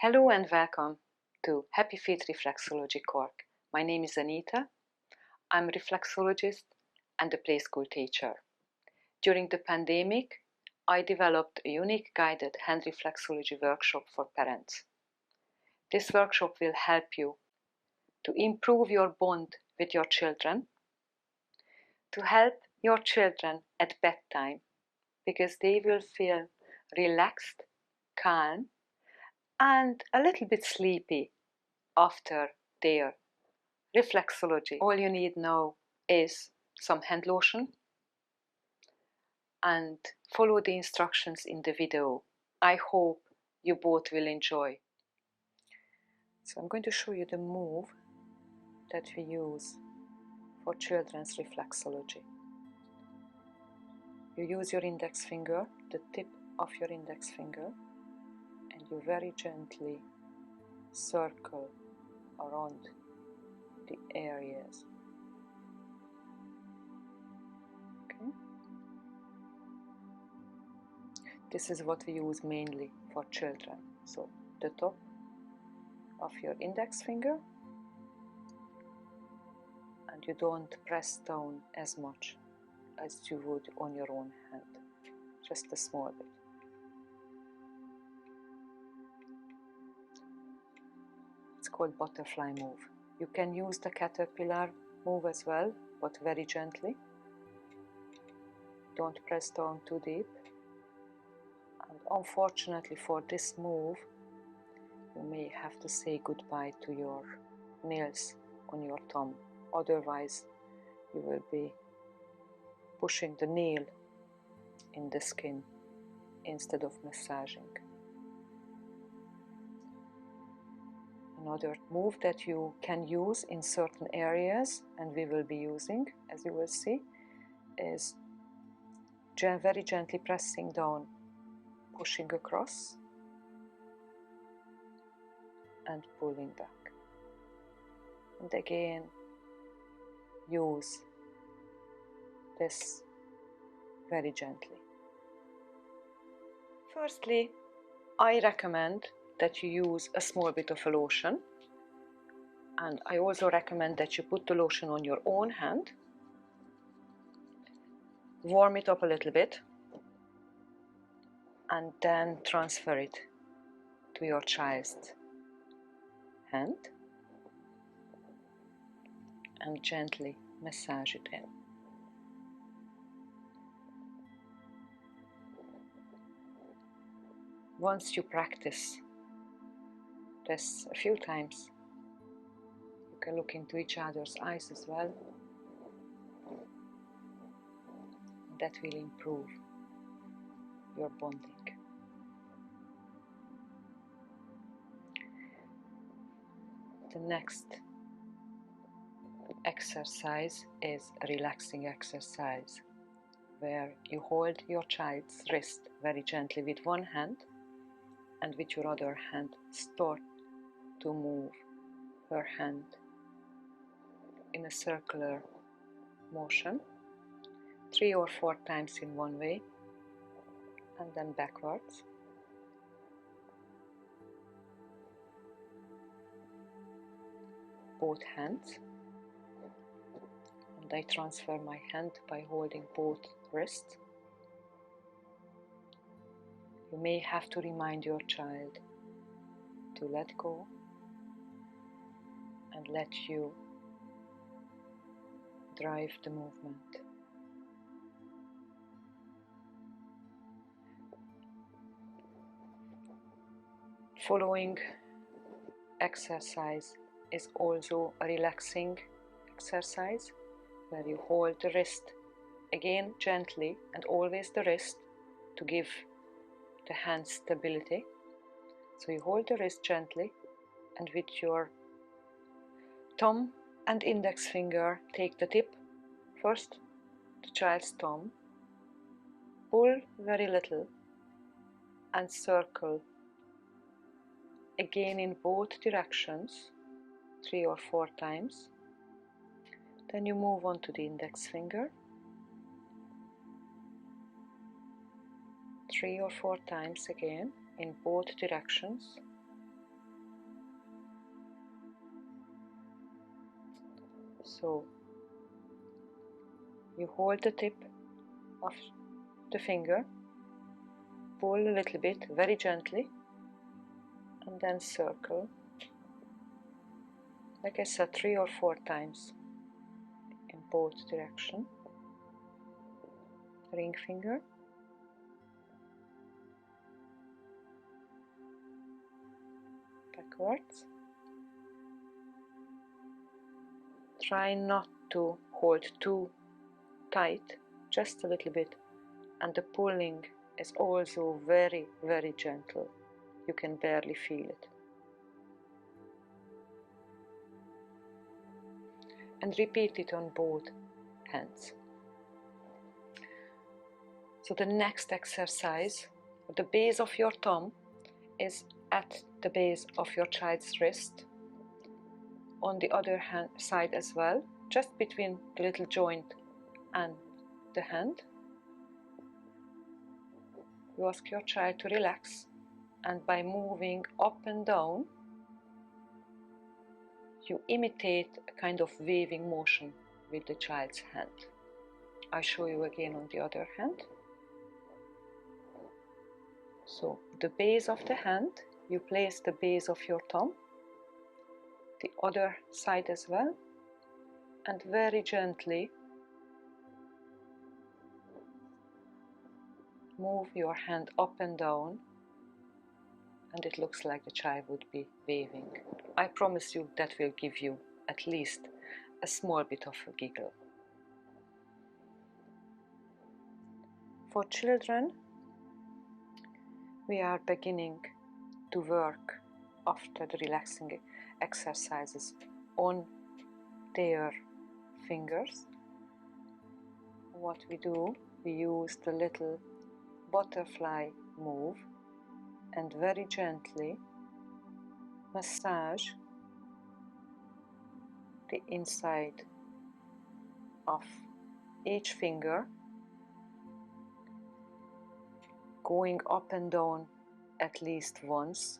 Hello and welcome to Happy Feet Reflexology Cork. My name is Anita. I'm a reflexologist and a play school teacher. During the pandemic, I developed a unique guided hand reflexology workshop for parents. This workshop will help you to improve your bond with your children, to help your children at bedtime because they will feel relaxed, calm, and a little bit sleepy after their reflexology. All you need now is some hand lotion and follow the instructions in the video. I hope you both will enjoy. So I'm going to show you the move that we use for children's reflexology. You use your index finger, the tip of your index finger, and you very gently circle around the areas. Okay? This is what we use mainly for children. So the top of your index finger, and you don't press down as much as you would on your own hand, just a small bit. It's called butterfly move. You can use the caterpillar move as well, but very gently. Don't press down too deep. And unfortunately for this move, you may have to say goodbye to your nails on your thumb. Otherwise, you will be pushing the nail in the skin instead of massaging. Another move that you can use in certain areas, and we will be using, as you will see, is very gently pressing down, pushing across, and pulling back. And again, use this very gently. Firstly, I recommend that you use a small bit of a lotion, and I also recommend that you put the lotion on your own hand, warm it up a little bit, and then transfer it to your child's hand and gently massage it in. Once you practice this a few times, you can look into each other's eyes as well. That will improve your bonding. The next exercise is a relaxing exercise where you hold your child's wrist very gently with one hand, and with your other hand start to move her hand in a circular motion 3 or 4 times in one way and then backwards. Both hands, and I transfer my hand by holding both wrists. You may have to remind your child to let go and let you drive the movement. Following exercise is also a relaxing exercise where you hold the wrist again gently, and always the wrist to give the hand stability. So you hold the wrist gently, and with your thumb and index finger take the tip first, the child's thumb, pull very little and circle again in both directions 3 or 4 times. Then you move on to the index finger 3 or 4 times again in both directions, So you hold the tip of the finger, pull a little bit, very gently, and then circle, like I said, 3 or 4 times in both directions. Ring finger, backwards. Try not to hold too tight, just a little bit, and the pulling is also very, very gentle. You can barely feel it. And repeat it on both hands. So the next exercise, the base of your thumb is at the base of your child's wrist. On the other hand side as well, just between the little joint and the hand. You ask your child to relax, and by moving up and down, you imitate a kind of waving motion with the child's hand. I show you again on the other hand. So the base of the hand, you place the base of your thumb, the other side as well, and very gently move your hand up and down, and it looks like the child would be waving. I promise you that will give you at least a small bit of a giggle. For children, we are beginning to work after the relaxing exercises on their fingers. What we do, we use the little butterfly move and very gently massage the inside of each finger, going up and down at least once,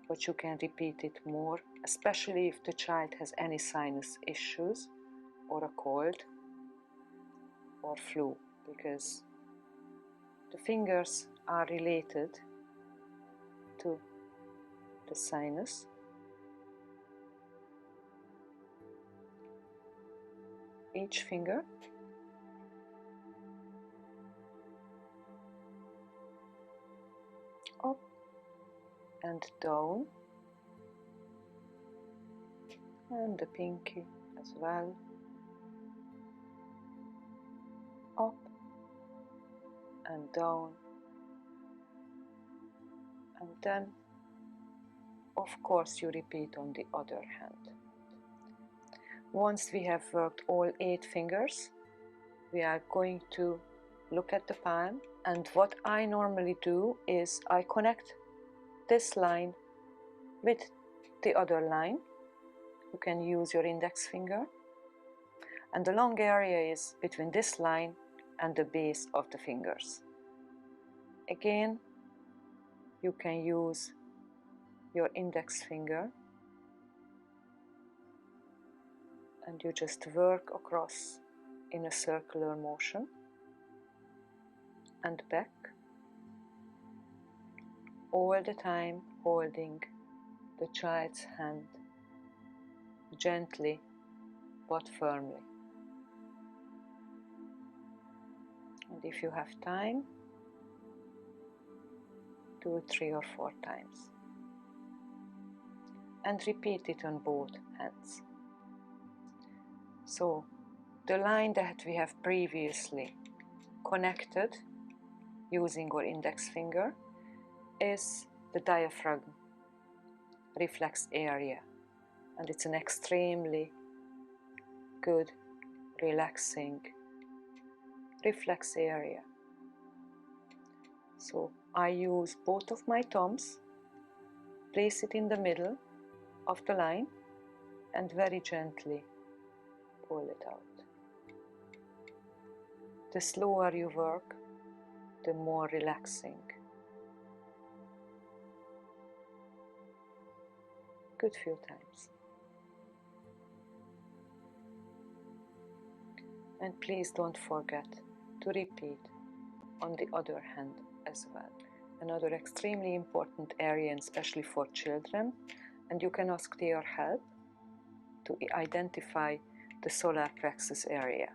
but you can repeat it more, especially if the child has any sinus issues or a cold or flu, because the fingers are related to the sinus. Each finger up and down, and the pinky as well, up and down, and then of course you repeat on the other hand. Once we have worked all 8 fingers, we are going to look at the palm, and what I normally do is I connect this line with the other line. You can use your index finger, and the long area is between this line and the base of the fingers. Again, you can use your index finger and you just work across in a circular motion and back, all the time holding the child's hand gently but firmly. And if you have time, do it 3 or 4 times. And repeat it on both hands. So, the line that we have previously connected using our index finger is the diaphragm reflex area, and it's an extremely good, relaxing reflex area. So I use both of my thumbs, place it in the middle of the line, and very gently pull it out. The slower you work, the more relaxing. Good few times. And please don't forget to repeat on the other hand as well. Another extremely important area, and especially for children, and you can ask their help to identify the solar plexus area.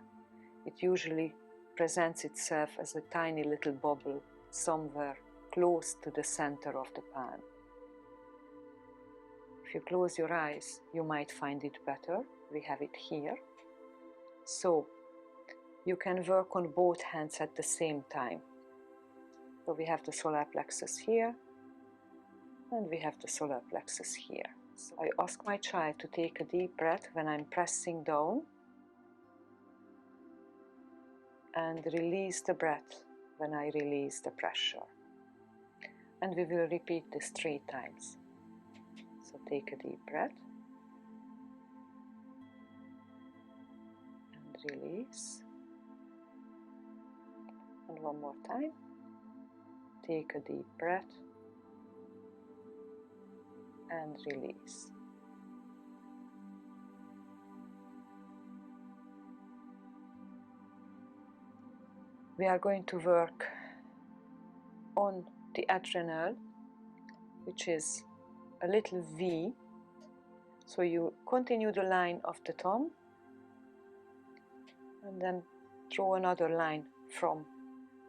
It usually presents itself as a tiny little bubble somewhere close to the center of the pan. If you close your eyes, you might find it better. We have it here. So you can work on both hands at the same time. So we have the solar plexus here, and we have the solar plexus here. So I ask my child to take a deep breath when I'm pressing down, and release the breath when I release the pressure. And we will repeat this 3 times. So take a deep breath and release. And one more time. Take a deep breath and release. We are going to work on the adrenal, which is a little V. So you continue the line of the thumb and then draw another line from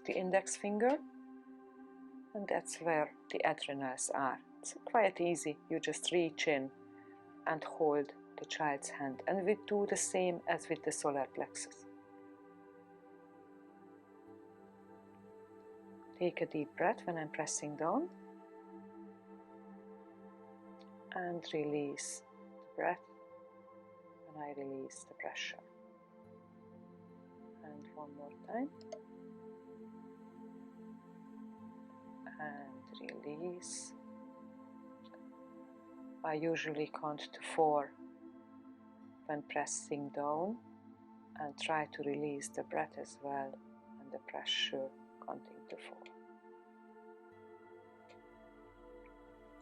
the index finger, and that's where the adrenals are. It's quite easy. You just reach in and hold the child's hand, and we do the same as with the solar plexus. Take a deep breath when I'm pressing down and release the breath when I release the pressure. And one more time. And release. I usually count to 4 when pressing down, and try to release the breath as well, and the pressure counting to 4.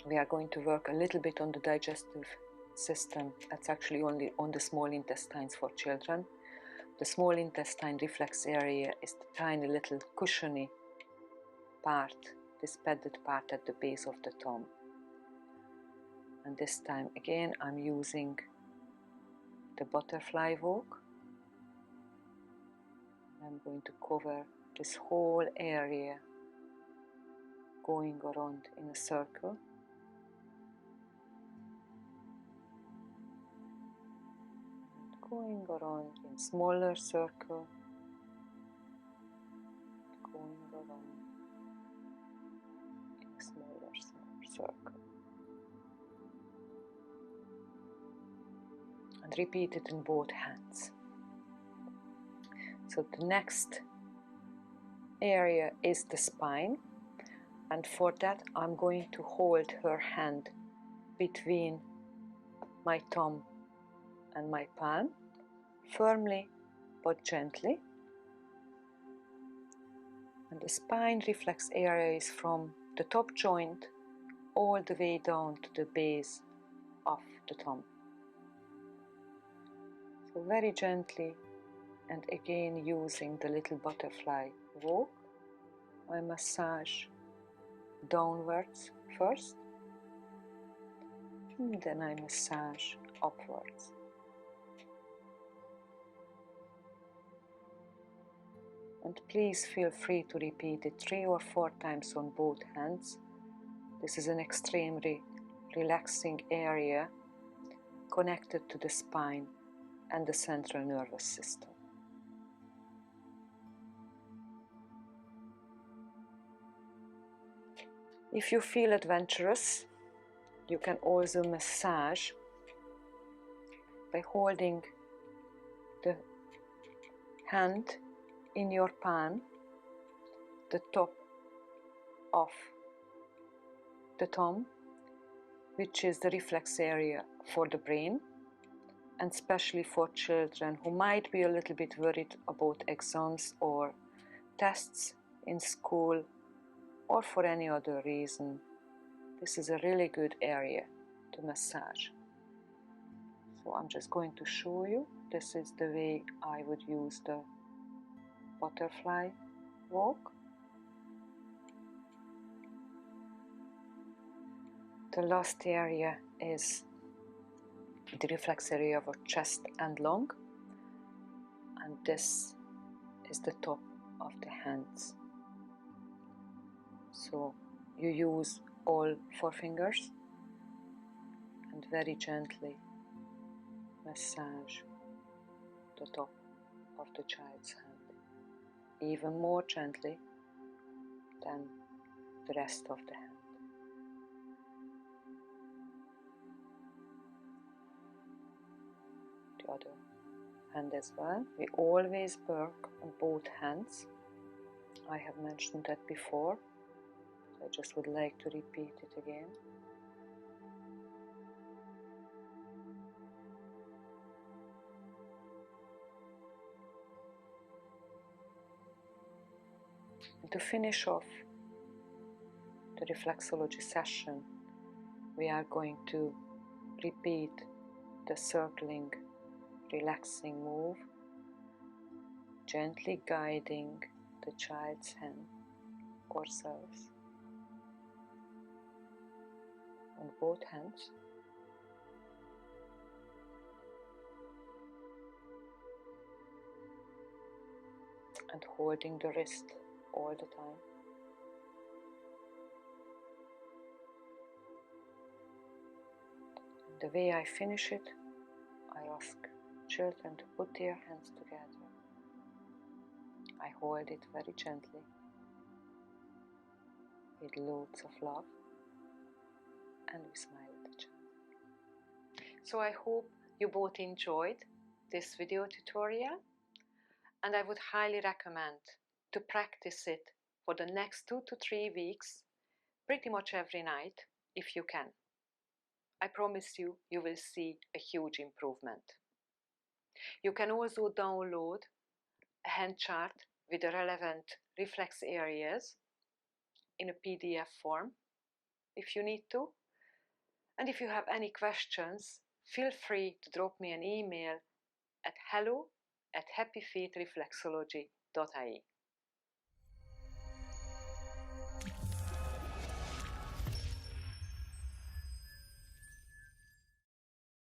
We are going to work a little bit on the digestive system. That's actually only on the small intestines for children. The small intestine reflex area is the tiny little cushiony part, this padded part at the base of the thumb. And this time again I'm using the butterfly walk. I'm going to cover this whole area, going around in a circle. And going around in smaller circle. Going around in a smaller circle. And repeat it in both hands. So the next area is the spine, and for that I'm going to hold her hand between my thumb and my palm, firmly but gently. And the spine reflex area is from the top joint all the way down to the base of the thumb. So very gently, and again using the little butterfly walk, I massage downwards first, and then I massage upwards. And please feel free to repeat it 3 or 4 times on both hands. This is an extremely relaxing area connected to the spine and the central nervous system. If you feel adventurous, you can also massage by holding the hand in your palm, the top of the thumb, which is the reflex area for the brain, and especially for children who might be a little bit worried about exams or tests in school, or for any other reason. This is a really good area to massage. So I'm just going to show you this is the way I would use the butterfly walk. The last area is the reflex area of chest and lung, and this is the top of the hands. So you use all 4 fingers and very gently massage the top of the child's hand, even more gently than the rest of the hand. The other hand as well. We always work on both hands. I have mentioned that before, so I just would like to repeat it again. And to finish off the reflexology session, we are going to repeat the circling, relaxing move, gently guiding the child's hand ourselves on both hands. And holding the wrist all the time. And the way I finish it, I ask children to put their hands together. I hold it very gently, with loads of love, and we smile at each other. So I hope you both enjoyed this video tutorial, and I would highly recommend to practice it for the next 2 to 3 weeks, pretty much every night, if you can. I promise you, you will see a huge improvement. You can also download a hand chart with the relevant reflex areas in a PDF form if you need to. And if you have any questions, feel free to drop me an email at hello@happyfeetreflexology.ie.